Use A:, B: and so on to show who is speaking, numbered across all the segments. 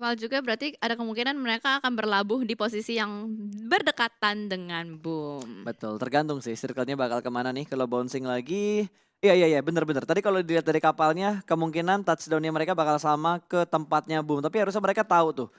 A: Kapal juga berarti ada kemungkinan mereka akan berlabuh di posisi yang berdekatan dengan Boom.
B: Betul, tergantung sih circle-nya bakal kemana nih kalau bouncing lagi. Iya iya iya bener-bener. Tadi kalau dilihat dari kapalnya kemungkinan touchdown-nya mereka bakal sama ke tempatnya Boom. Tapi harusnya mereka tahu tuh.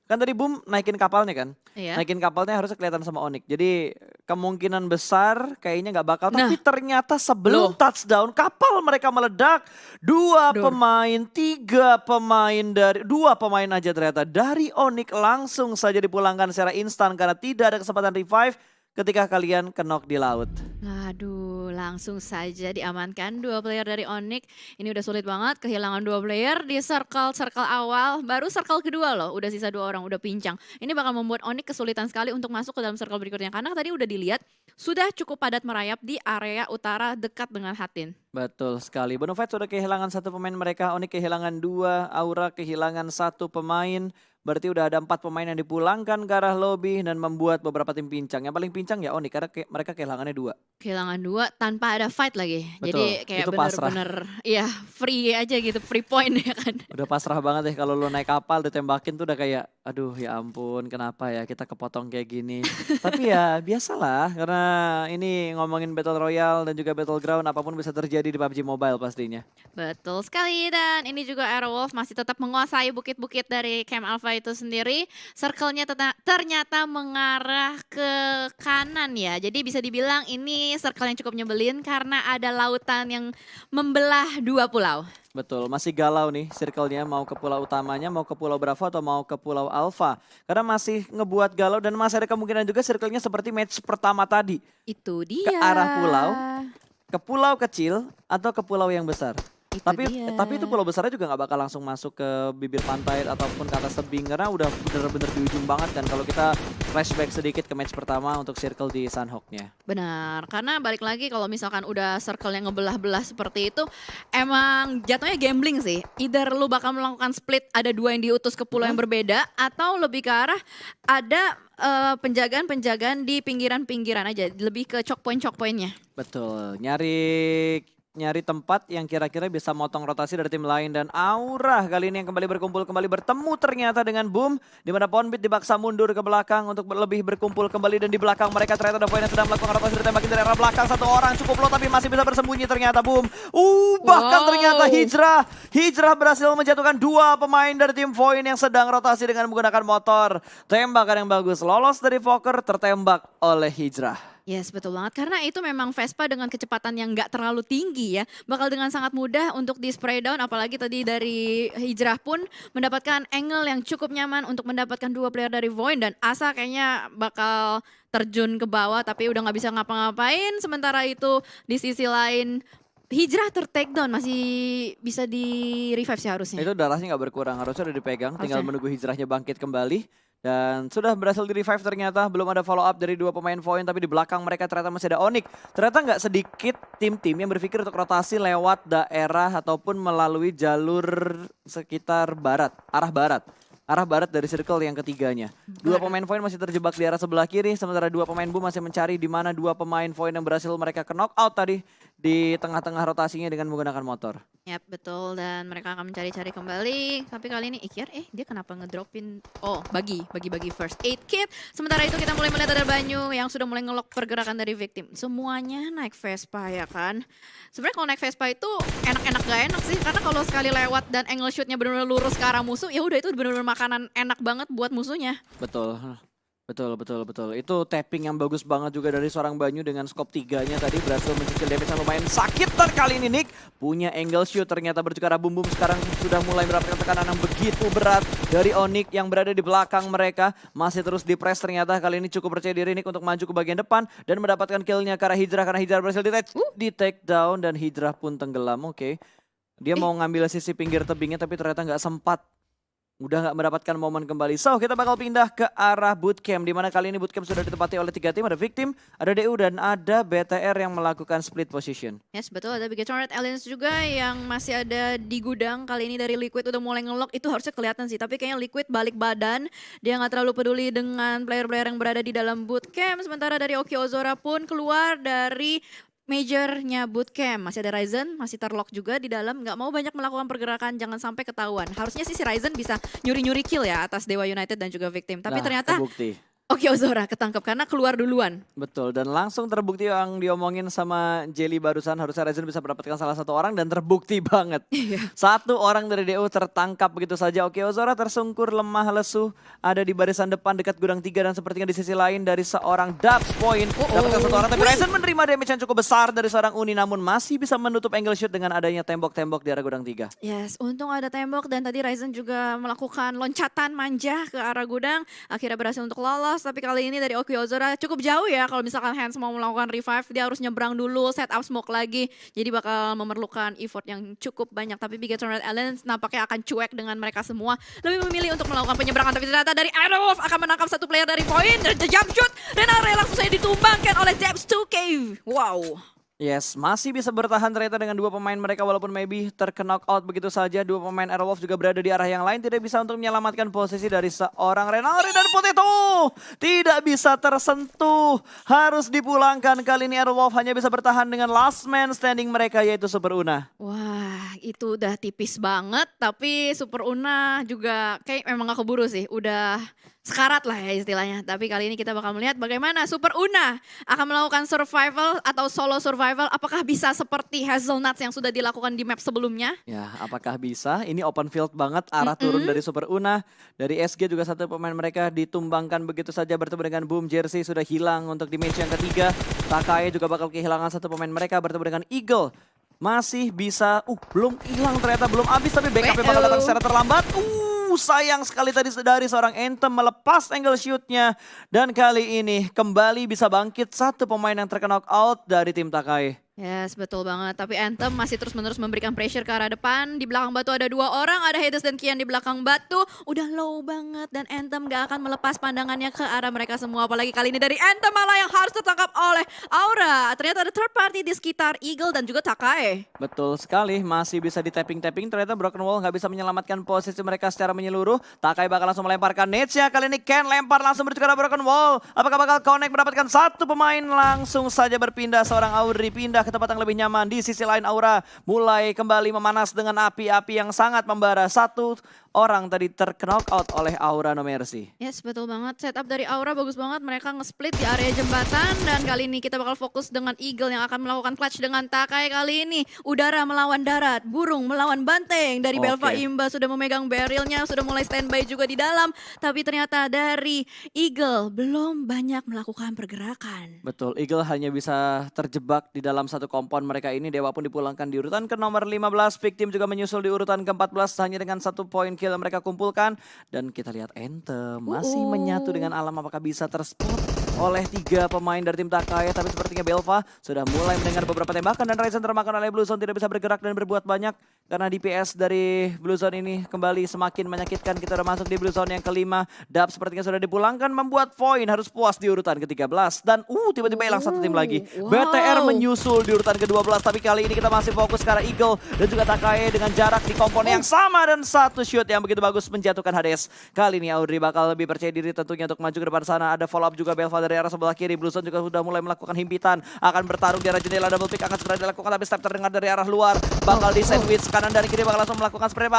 B: Kan tadi Boom naikin kapalnya kan.
A: Iya.
B: Naikin kapalnya harusnya kelihatan sama Onyx. Jadi kemungkinan besar kayaknya nggak bakal. Tapi
A: Nah,
B: ternyata sebelum
A: loh,
B: touchdown kapal mereka meledak. Dua
A: Dur.
B: pemain, tiga pemain dari, dua pemain aja ternyata dari Onyx langsung saja dipulangkan secara instan. Karena tidak ada kesempatan revive ketika kalian knock di laut.
A: Aduh, langsung saja diamankan dua player dari Onyx. Ini udah sulit banget, kehilangan dua player di circle awal. Baru circle kedua loh, udah sisa dua orang, udah pincang. Ini bakal membuat Onyx kesulitan sekali untuk masuk ke dalam circle berikutnya. Karena tadi udah dilihat, sudah cukup padat merayap di area utara dekat dengan Hatin.
B: Betul sekali. Bonafide sudah kehilangan satu pemain mereka. Onyx kehilangan dua. Aura kehilangan satu pemain. Berarti udah ada 4 pemain yang dipulangkan ke arah lobby dan membuat beberapa tim pincang. Yang paling pincang ya Onyx karena mereka kehilangannya 2.
A: Kehilangan dua tanpa ada fight lagi.
B: Betul,
A: Jadi kayak
B: itu pasrah.
A: bener-bener ya free aja gitu, free point ya kan.
B: Udah pasrah banget deh kalau lu naik kapal ditembakin tuh udah kayak aduh ya ampun kenapa ya kita kepotong kayak gini. Tapi ya biasalah karena ini ngomongin Battle Royale dan juga Battleground apapun bisa terjadi di PUBG Mobile pastinya.
A: Betul sekali, dan ini juga Aerowolf masih tetap menguasai bukit-bukit dari Camp Alpha itu sendiri. Circle-nya ternyata mengarah ke kanan ya. Jadi bisa dibilang ini circle yang cukup nyebelin karena ada lautan yang membelah dua pulau.
B: Betul, masih galau nih circle-nya mau ke pulau utamanya, mau ke pulau Bravo atau mau ke pulau Alpha. Karena masih ngebuat galau dan masih ada kemungkinan juga circle-nya seperti match pertama tadi.
A: Itu
B: Ke
A: dia.
B: arah pulau, ke pulau kecil atau ke pulau yang besar.
A: Itu
B: Tapi
A: dia.
B: tapi itu pulau besarnya juga nggak bakal langsung masuk ke bibir pantai ataupun ke atas tebing karena udah bener-bener di ujung banget kan kalau kita flashback sedikit ke match pertama untuk circle di Sunhawk-nya.
A: Benar, karena balik lagi kalau misalkan udah circle yang ngebelah-belah seperti itu, emang jatuhnya gambling sih. Either lu bakal melakukan split, ada dua yang diutus ke pulau yang berbeda, atau lebih ke arah ada penjagaan-penjagaan di pinggiran-pinggiran aja, lebih ke choke point-nya.
B: Betul, nyari tempat yang kira-kira bisa motong rotasi dari tim lain dan Aura kali ini yang kembali berkumpul kembali bertemu ternyata dengan Boom di mana Poundbeat dipaksa mundur ke belakang untuk lebih berkumpul kembali dan di belakang mereka ternyata ada poin yang sedang melakukan rotasi ditembakin dari arah belakang satu orang cukup low tapi masih bisa bersembunyi ternyata Boom. Bahkan ternyata Hijrah berhasil menjatuhkan 2 pemain dari tim Void yang sedang rotasi dengan menggunakan motor. Tembakan yang bagus lolos dari Fokker tertembak oleh Hijrah.
A: Yes, betul banget. Karena itu memang Vespa dengan kecepatan yang nggak terlalu tinggi ya. Bakal dengan sangat mudah untuk di spray down. Apalagi tadi dari Hijrah pun mendapatkan angle yang cukup nyaman untuk mendapatkan 2 player dari Void. Dan Asa kayaknya bakal terjun ke bawah tapi udah nggak bisa ngapa-ngapain. Sementara itu di sisi lain Hijrah ter-takedown masih bisa di revive sih harusnya.
B: Itu darahnya nggak berkurang, harusnya udah dipegang, tinggal
A: Harusnya.
B: menunggu Hijrahnya bangkit kembali. Dan sudah berhasil di revive ternyata, belum ada follow up dari 2 pemain Void, tapi di belakang mereka ternyata masih ada Onyx. Ternyata nggak sedikit tim-tim yang berpikir untuk rotasi lewat daerah ataupun melalui jalur sekitar barat, arah barat. Arah barat dari circle yang ketiganya. 2 pemain Void masih terjebak di arah sebelah kiri, sementara 2 pemain Boom masih mencari di mana 2 pemain Void yang berhasil mereka ke knock out tadi di tengah-tengah rotasinya dengan menggunakan motor.
A: Yap, betul, dan mereka akan mencari-cari kembali. Tapi kali ini Ikyar, dia kenapa ngedropin? Oh, bagi first aid kit. Sementara itu kita mulai melihat ada Banyu yang sudah mulai ngelok pergerakan dari victim. Semuanya naik Vespa ya kan. Sebenarnya kalau naik Vespa itu enak-enak gak enak sih. Karena kalau sekali lewat dan angle shootnya benar-benar lurus ke arah musuh, ya udah itu benar-benar makanan enak banget buat musuhnya.
B: Betul. Betul. Itu tapping yang bagus banget juga dari seorang Banyu dengan scope 3-nya tadi berhasil mencicil damage yang lumayan sakit. Dan kali ini Nick punya angle shoot ternyata berjuka arah Boom sekarang sudah mulai mendapatkan tekanan yang begitu berat dari Onyx yang berada di belakang mereka. Masih terus di press ternyata kali ini cukup percaya diri Nick untuk maju ke bagian depan dan mendapatkan killnya ke arah Hijrah karena Hijrah berhasil di take down dan Hijrah pun tenggelam. Oke. Dia mau ngambil sisi pinggir tebingnya tapi ternyata nggak sempat. Udah nggak mendapatkan momen kembali. So, kita bakal pindah ke arah bootcamp. Dimana kali ini bootcamp sudah ditempati oleh 3 tim. Ada Victim, ada DU, dan ada BTR yang melakukan split position.
A: Yes, betul. Ada Bigatron Red Aliens juga yang masih ada di gudang. Kali ini dari Liquid udah mulai ngelock. Itu harusnya kelihatan sih. Tapi kayaknya Liquid balik badan. Dia nggak terlalu peduli dengan player-player yang berada di dalam bootcamp. Sementara dari Oki Ozora pun keluar dari majornya bootcamp. Masih ada Ryzen, masih terlock juga di dalam. Nggak mau banyak melakukan pergerakan, jangan sampai ketahuan. Harusnya sih si Ryzen bisa nyuri-nyuri kill ya atas Dewa United dan juga Victim. Tapi
B: Nah,
A: ternyata
B: terbukti.
A: Oke Ozora ketangkep karena keluar duluan.
B: Betul, dan langsung terbukti yang diomongin sama Jelly barusan, harusnya Ryzen bisa mendapatkan salah satu orang dan terbukti banget. Satu orang dari DO tertangkap begitu saja. Oke, Ozora tersungkur, lemah, lesu, ada di barisan depan dekat gudang 3 dan sepertinya di sisi lain dari seorang Dubs Point. Dapatkan satu orang, tapi Ryzen menerima damage yang cukup besar dari seorang Uni, namun masih bisa menutup angle shoot dengan adanya tembok-tembok di arah gudang 3.
A: Yes, untung ada tembok dan tadi Ryzen juga melakukan loncatan manja ke arah gudang. Akhirnya berhasil untuk lolos, tapi kali ini dari Oki Ozora cukup jauh ya. Kalau misalkan Hands mau melakukan revive, dia harus nyebrang dulu, set up smoke lagi. Jadi bakal memerlukan effort yang cukup banyak. Tapi Bigetron Red Alliance nampaknya akan cuek dengan mereka semua. Lebih memilih untuk melakukan penyeberangan, tapi ternyata dari Aerowolf akan menangkap satu player dari Point. The jump shoot, dan area langsung saja ditumbangkan oleh Debs 2K. Wow.
B: Yes, masih bisa bertahan ternyata dengan dua pemain mereka walaupun maybe terknock out begitu saja. Dua pemain Aerowolf juga berada di arah yang lain, tidak bisa untuk menyelamatkan posisi dari seorang Renalri, dan Potato tidak bisa tersentuh. Harus dipulangkan, kali ini Aerowolf hanya bisa bertahan dengan last man standing mereka yaitu Super Una.
A: Wah, itu udah tipis banget, tapi Super Una juga kayak memang gak keburu sih, udah sekarat lah ya istilahnya. Tapi kali ini kita bakal melihat bagaimana Super Una akan melakukan survival atau solo survival. Apakah bisa seperti Hazelnuts yang sudah dilakukan di map sebelumnya?
B: Ya, apakah bisa? Ini open field banget, arah turun dari Super Una. Dari SG juga satu pemain mereka ditumbangkan begitu saja bertemu dengan Boom. Jersey sudah hilang untuk di match yang ketiga. Takai juga bakal kehilangan satu pemain mereka bertemu dengan Eagle. Masih bisa, belum hilang ternyata, belum habis tapi backupnya bakal datang secara terlambat. Sayang sekali tadi dari seorang Anthem melepas angle shootnya. Dan kali ini kembali bisa bangkit satu pemain yang terkena knock out dari tim Takai.
A: Yes, betul banget. Tapi Anthem masih terus-menerus memberikan pressure ke arah depan. Di belakang batu ada dua orang, ada Hades dan Kian di belakang batu. Udah low banget dan Anthem gak akan melepas pandangannya ke arah mereka semua. Apalagi kali ini dari Anthem malah yang harus tertangkap oleh Aura. Ternyata ada third party di sekitar Eagle dan juga Takai.
B: Betul sekali, masih bisa di tapping-tapping. Ternyata Broken Wall gak bisa menyelamatkan posisi mereka secara menyeluruh. Takai bakal langsung melemparkan nades-nya. Kali ini Ken lempar langsung menuju ke arah Broken Wall. Apakah bakal connect mendapatkan satu pemain? Langsung saja berpindah seorang Auri, pindah ke tempat yang lebih nyaman. Di sisi lain Aura mulai kembali memanas dengan api-api yang sangat membara. Satu orang tadi terknock out oleh Aura No Mercy.
A: Yes, betul banget. Setup dari Aura bagus banget. Mereka nge-split di area jembatan. Dan kali ini kita bakal fokus dengan Eagle yang akan melakukan clutch dengan Takai kali ini. Udara melawan darat, burung melawan banteng. Dari Belva Imba sudah memegang barrelnya, sudah mulai standby juga di dalam. Tapi ternyata dari Eagle belum banyak melakukan pergerakan.
B: Betul, Eagle hanya bisa terjebak di dalam satu kompon mereka ini. Dewa pun dipulangkan di urutan ke nomor 15. Victim juga menyusul di urutan ke-14 hanya dengan 1 poin kill mereka kumpulkan. Dan kita lihat Anthem masih menyatu dengan alam. Apakah bisa terspot oleh 3 pemain dari tim Takai? Tapi sepertinya Belva sudah mulai mendengar beberapa tembakan dan Ryzen termakan oleh Blue Zone, tidak bisa bergerak dan berbuat banyak. Karena DPS dari Blue Zone ini kembali semakin menyakitkan. Kita udah masuk di Blue Zone yang kelima. Dub sepertinya sudah dipulangkan, membuat poin harus puas di urutan ke-13. Dan tiba-tiba hilang satu tim lagi. BTR menyusul di urutan ke-12. Tapi kali ini kita masih fokus ke arah Eagle dan juga Takai dengan jarak di kompon yang sama. Dan satu shoot yang begitu bagus menjatuhkan Hades. Kali ini Audrey bakal lebih percaya diri tentunya untuk maju ke depan sana. Ada follow up juga Belva dari arah sebelah kiri. Blue Zone juga sudah mulai melakukan himpitan. Akan bertarung di arah jendela, double pick akan segera dilakukan. Tapi step terdengar dari arah luar. Bakal di sandwich kanan dan kiri, bakal langsung melakukan spray.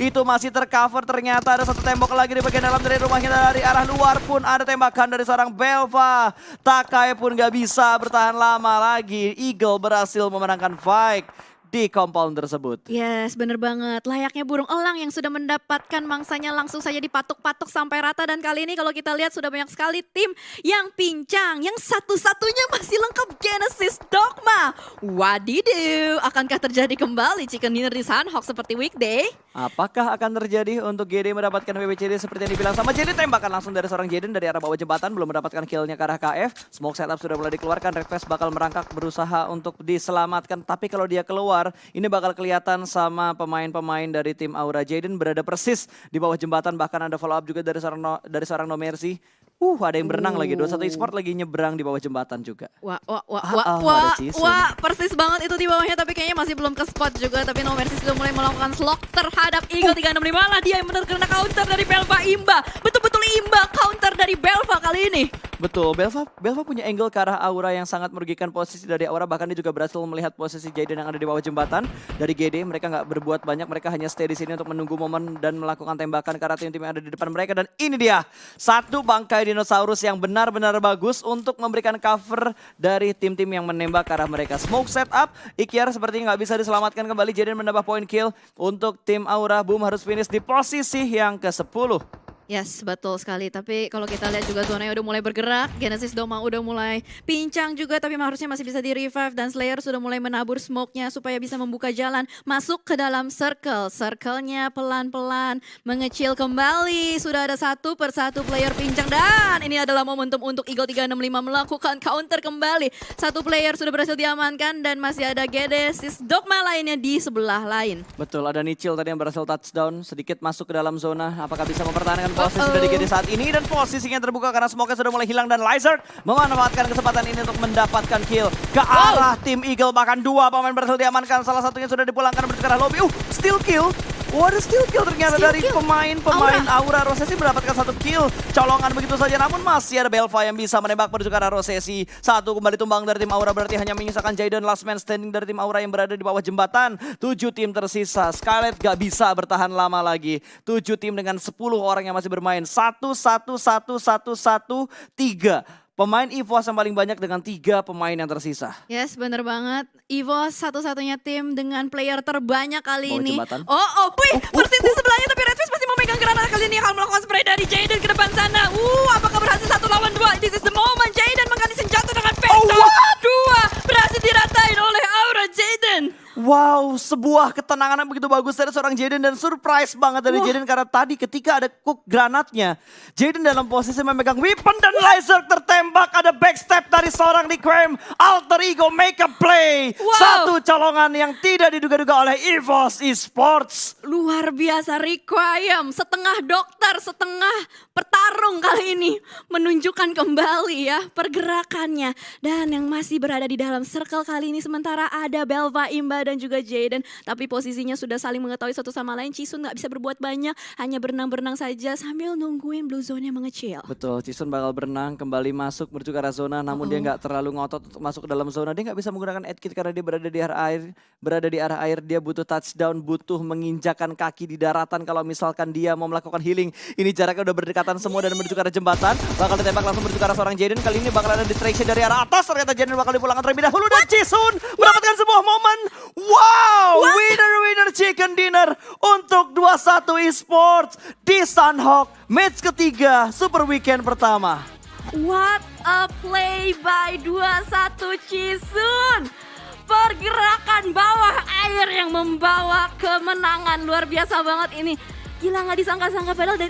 B: Itu masih tercover, ternyata ada satu tembok lagi di bagian dalam dari rumahnya. Dari arah luar pun ada tembakan dari seorang Belva. Takai pun gak bisa bertahan lama lagi. Eagle berhasil memenangkan fight di compound tersebut.
A: Yes, bener banget. Layaknya burung elang yang sudah mendapatkan mangsanya langsung saja dipatuk-patuk sampai rata. Dan kali ini kalau kita lihat sudah banyak sekali tim yang pincang. Yang satu-satunya masih lengkap Genesis Dogma. Wadidaw, akankah terjadi kembali chicken dinner di Sunhawk seperti weekday?
B: Apakah akan terjadi untuk GD mendapatkan WBCD seperti yang dibilang sama Jaden? Tembakan langsung dari seorang Jaden dari arah bawah jembatan, belum mendapatkan killnya ke arah KF. Smoke setup sudah mulai dikeluarkan, Red Fest bakal merangkak berusaha untuk diselamatkan. Tapi kalau dia keluar, ini bakal kelihatan sama pemain-pemain dari tim Aura. Jaden berada persis di bawah jembatan, bahkan ada follow up juga dari seorang No Mercy. Ada yang berenang lagi, 21 Esport lagi nyebrang di bawah jembatan juga.
A: Wah, persis banget itu di bawahnya, tapi kayaknya masih belum ke spot juga. Tapi No Mercy sudah mulai melakukan slog terhadap Eagle 365, lah dia yang benar kena counter dari Belva Imba. Betul-betul Imba counter dari dari Belva kali ini.
B: Betul, Belva punya angle ke arah Aura yang sangat merugikan posisi dari Aura. Bahkan dia juga berhasil melihat posisi Jaden yang ada di bawah jembatan. Dari GD mereka nggak berbuat banyak, mereka hanya stay di sini untuk menunggu momen dan melakukan tembakan ke arah tim-tim yang ada di depan mereka. Dan ini dia, satu bangkai dinosaurus yang benar-benar bagus untuk memberikan cover dari tim-tim yang menembak ke arah mereka. Smoke setup, Ikyar sepertinya nggak bisa diselamatkan kembali. Jaden menambah point kill untuk tim Aura. Boom harus finish di posisi yang ke-10.
A: Yes, betul sekali. Tapi kalau kita lihat juga zonanya udah mulai bergerak. Genesis Doma udah mulai pincang juga. Tapi harusnya masih bisa di-revive. Dan Slayer sudah mulai menabur smoke-nya supaya bisa membuka jalan. Masuk ke dalam circle. Circle-nya pelan-pelan mengecil kembali. Sudah ada satu persatu player pincang. Dan ini adalah momentum untuk Eagle 365 melakukan counter kembali. Satu player sudah berhasil diamankan. Dan masih ada Genesis Dogma lainnya di sebelah lain.
B: Betul, ada Nichil tadi yang berhasil touchdown. Sedikit masuk ke dalam zona. Apakah bisa mempertahankan posisi dari GD saat ini, dan posisinya terbuka karena smoke sudah mulai hilang, dan Lizard memanfaatkan kesempatan ini untuk mendapatkan kill ke arah tim Eagle. Bahkan dua pemain berhasil diamankan, salah satunya sudah dipulangkan menuju ke arah lobby. Steal kill. Waduh, steal kill ternyata dari pemain Aura. Rosesi mendapatkan satu kill. Colongan begitu saja, namun masih ada Belva yang bisa menembak menuju ke arah Rosesi. Satu kembali tumbang dari tim Aura, berarti hanya menyisakan Jaden last man standing dari tim Aura yang berada di bawah jembatan. 7 tim tersisa. Scarlet gak bisa bertahan lama lagi. 7 tim dengan 10 orang yang masih bermain. 1, 1, 1, 1, 1, 3. Pemain EVOS yang paling banyak dengan 3 pemain yang tersisa.
A: Yes, bener banget. EVOS satu-satunya tim dengan player terbanyak kali
B: Bawah
A: ini.
B: jembatan.
A: Wih, persis di sebelahnya, tapi Redfish masih memegang granat kali ini. Akan melakukan spray dari Jaden ke depan sana. Apakah berhasil 1 lawan 2? This is the moment. Jaden mengganti senjata dengan Phantom. 2 berhasil diratain oleh Aura Jaden.
B: Wow, sebuah ketenangan yang begitu bagus dari seorang Jaden, dan surprise banget dari Jaden karena tadi ketika ada cook granatnya, Jaden dalam posisi memegang weapon dan Lizard tertembak. Ada backstep dari seorang Nick Cream. Alter Ego make a play. Satu colongan yang tidak diduga-duga oleh EVOS Esports.
A: Luar biasa, Requiem, setengah dokter, setengah petarung kali ini menunjukkan kembali ya pergerakannya. Dan yang masih berada di dalam circle kali ini sementara ada Belva, Imba dan juga Jaden. Tapi posisinya sudah saling mengetahui satu sama lain. Cisun gak bisa berbuat banyak, hanya berenang-berenang saja sambil nungguin Blue Zone-nya mengecil.
B: Betul, Cisun bakal berenang kembali masuk menuju ke arah zona, namun dia nggak terlalu ngotot untuk masuk ke dalam zona. Dia nggak bisa menggunakan edkit karena dia berada di arah air. Berada di arah air, dia butuh touchdown, butuh menginjakan kaki di daratan kalau misalkan dia mau melakukan healing. Ini jaraknya udah berdekatan semua dan menuju ke arah jembatan. Bakal ditembak langsung menuju ke arah seorang Jaden. Kali ini bakal ada distraction dari arah atas. Ternyata Jaden bakal dipulangkan terlebih dahulu, dan Cisun mendapatkan sebuah momen. Wow, winner chicken dinner untuk 21 Esports di Sunhawk match ketiga Super Weekend pertama.
A: What a play by 21 Cisun. Pergerakan bawah air yang membawa kemenangan, luar biasa banget ini. Gila, gak disangka-sangka padahal dari